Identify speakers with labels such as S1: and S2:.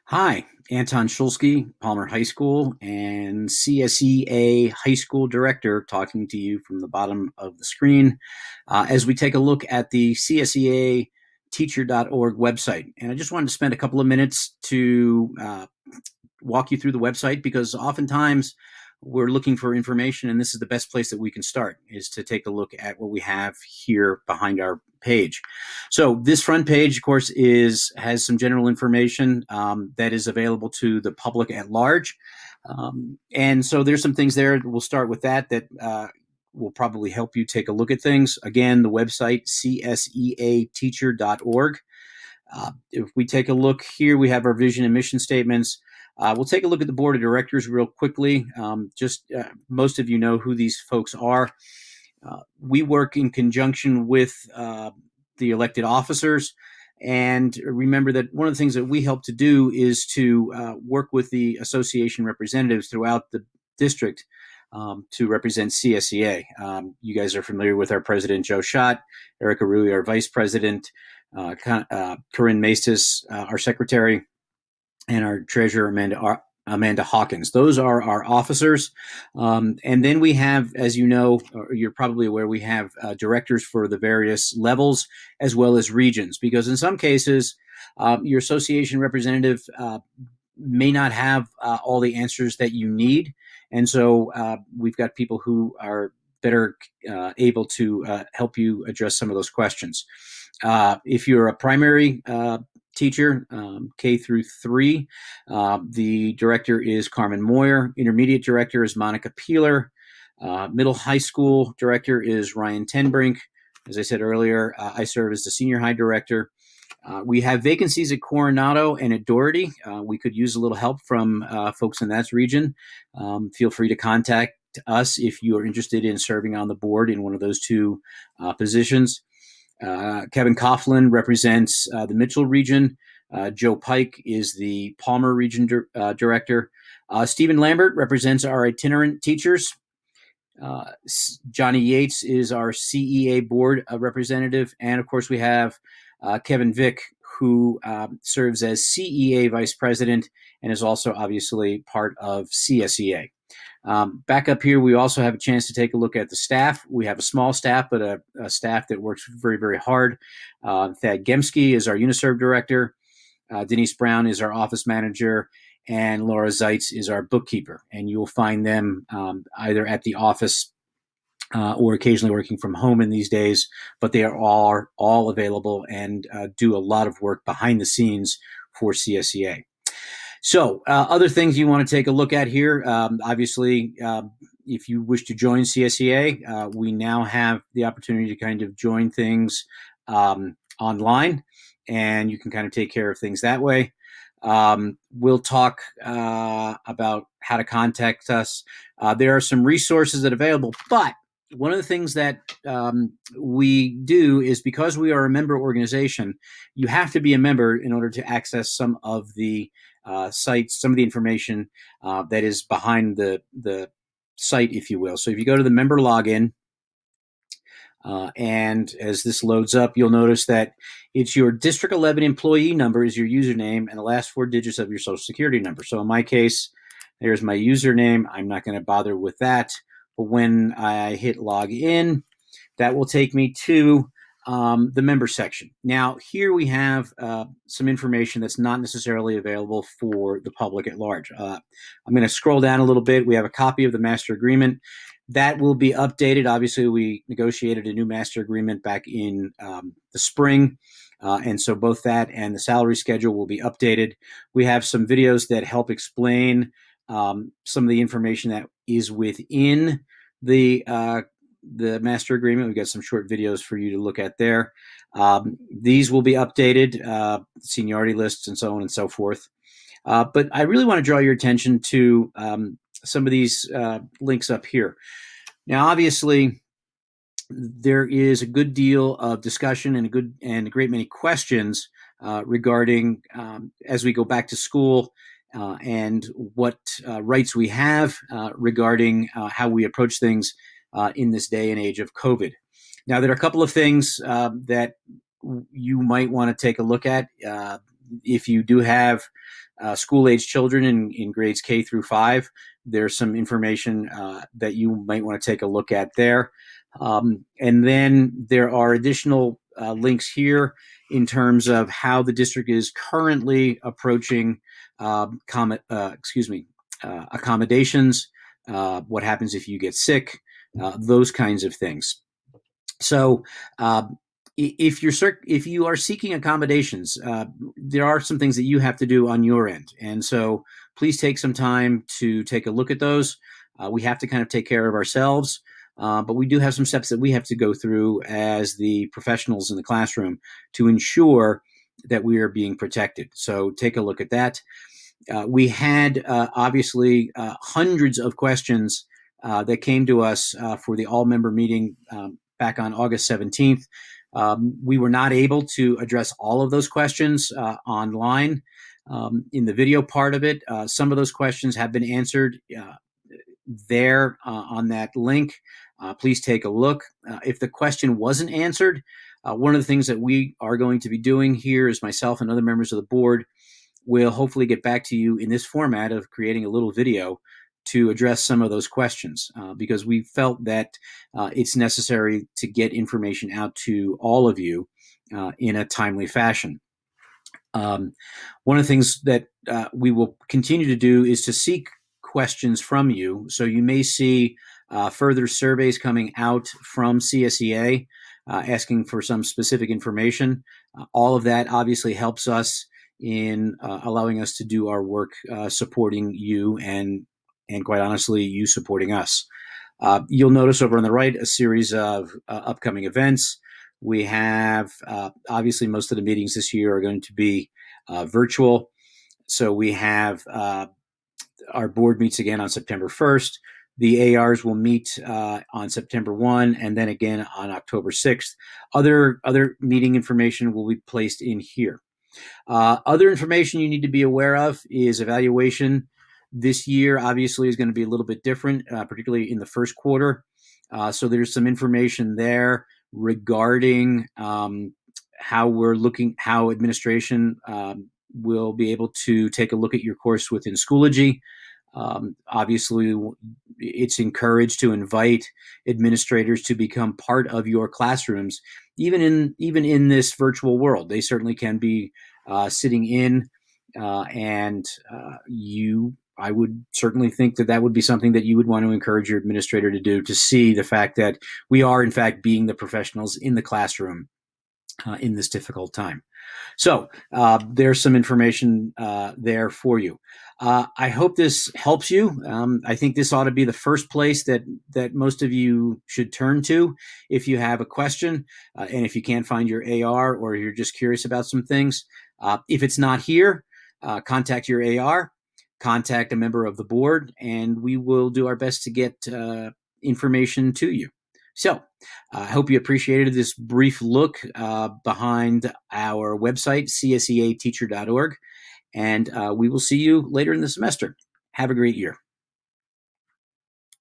S1: Hi, Anton Shulsky, Palmer High School, and CSEA High School Director talking to you from the bottom of the screen as we take a look at the CSEA teacher.org website. And I just wanted to spend a couple of minutes to walk you through the website because oftentimes we're looking for information, and this is the best place that we can start, is to take a look at what we have here behind our page. So this front page, of course, has some general information that is available to the public at large. And so there's some things there. We'll start with that will probably help you take a look at things. Again, the website, cseateacher.org. If we take a look here, we have our vision and mission statements. We'll take a look at the board of directors real quickly. Most of you know who these folks are. We work in conjunction with the elected officers. And remember that one of the things that we help to do is to work with the association representatives throughout the district to represent CSEA. You guys are familiar with our president, Joe Schott, Erica Rui, our vice president, Corinne Maestas, our secretary, and our treasurer, Amanda Hawkins. Those are our officers. And then we have, as you know, or you're probably aware, we have directors for the various levels as well as regions, because in some cases, your association representative may not have all the answers that you need. And so we've got people who are better able to help you address some of those questions. If you're a primary teacher, K through 3, the director is Carmen Moyer. Intermediate director is Monica Peeler. Middle high school director is Ryan Tenbrink. As I said earlier, I serve as the senior high director. We have vacancies at Coronado and at Doherty. We could use a little help from folks in that region. Feel free to contact us if you are interested in serving on the board in one of those two positions. Kevin Coughlin represents the Mitchell region. Joe Pike is the Palmer region director. Stephen Lambert represents our itinerant teachers. Johnny Yates is our CEA board representative. And of course, we have Kevin Vick, who serves as CEA vice president and is also obviously part of CSEA. Back up here, we also have a chance to take a look at the staff. We have a small staff, but a staff that works very, very hard. Thad Gemsky is our Uniserve director. Denise Brown is our office manager. And Laura Zeitz is our bookkeeper. And you'll find them either at the office or occasionally working from home in these days, but they are all available and do a lot of work behind the scenes for CSEA. So other things you want to take a look at here, obviously, if you wish to join CSEA, we now have the opportunity to kind of join things online, and you can kind of take care of things that way. We'll talk about how to contact us. There are some resources that are available, but one of the things that we do is, because we are a member organization, you have to be a member in order to access some of the sites, some of the information that is behind the site, if you will. So if you go to the member login, and as this loads up, you'll notice that it's your District 11 employee number is your username and the last 4 digits of your Social Security number. So in my case, there's my username. I'm not going to bother with that. But when I hit log in, that will take me to the member section. Now, here we have some information that's not necessarily available for the public at large. I'm going to scroll down a little bit. We have a copy of the master agreement. That will be updated. Obviously, we negotiated a new master agreement back in the spring. And so both that and the salary schedule will be updated. We have some videos that help explain some of the information that is within the master agreement. We've got some short videos for you to look at there. These will be updated, seniority lists and so on and so forth. But I really want to draw your attention to some of these links up here. Now, obviously, there is a good deal of discussion and a great many questions regarding as we go back to school and what rights we have regarding how we approach things in this day and age of COVID. Now, there are a couple of things that you might want to take a look at. If you do have school-age children in grades K through 5. There's some information that you might want to take a look at there. And then there are additional links here in terms of how the district is currently approaching accommodations, what happens if you get sick, those kinds of things. So if you are seeking accommodations, there are some things that you have to do on your end. And so please take some time to take a look at those. We have to kind of take care of ourselves. But we do have some steps that we have to go through as the professionals in the classroom to ensure that we are being protected. So take a look at that. We had obviously hundreds of questions that came to us for the all-member meeting back on August 17th. We were not able to address all of those questions online in the video part of it. Some of those questions have been answered there on that link. Please take a look. If the question wasn't answered, one of the things that we are going to be doing here is myself and other members of the board will hopefully get back to you in this format of creating a little video to address some of those questions because we felt that it's necessary to get information out to all of you in a timely fashion. One of the things that we will continue to do is to seek questions from you. So you may see further surveys coming out from CSEA asking for some specific information. All of that obviously helps us in allowing us to do our work supporting you and quite honestly, you supporting us. You'll notice over on the right a series of upcoming events. We have, obviously, most of the meetings this year are going to be virtual. So we have our board meets again on September 1st. The ARs will meet on September 1 and then again on October 6th. Other meeting information will be placed in here. Other information you need to be aware of is evaluation. This year, obviously, is going to be a little bit different, particularly in the first quarter. So there's some information there regarding how administration will be able to take a look at your course within Schoology. Obviously, it's encouraged to invite administrators to become part of your classrooms, even in this virtual world. They certainly can be sitting in, and I would certainly think that would be something that you would want to encourage your administrator to do, to see the fact that we are, in fact, being the professionals in the classroom in this difficult time. So there's some information there for you. I hope this helps you. I think this ought to be the first place that most of you should turn to if you have a question, and if you can't find your AR or you're just curious about some things. If it's not here, contact your AR, contact a member of the board, and we will do our best to get information to you. So I hope you appreciated this brief look behind our website, cseateacher.org, and we will see you later in the semester. Have a great year.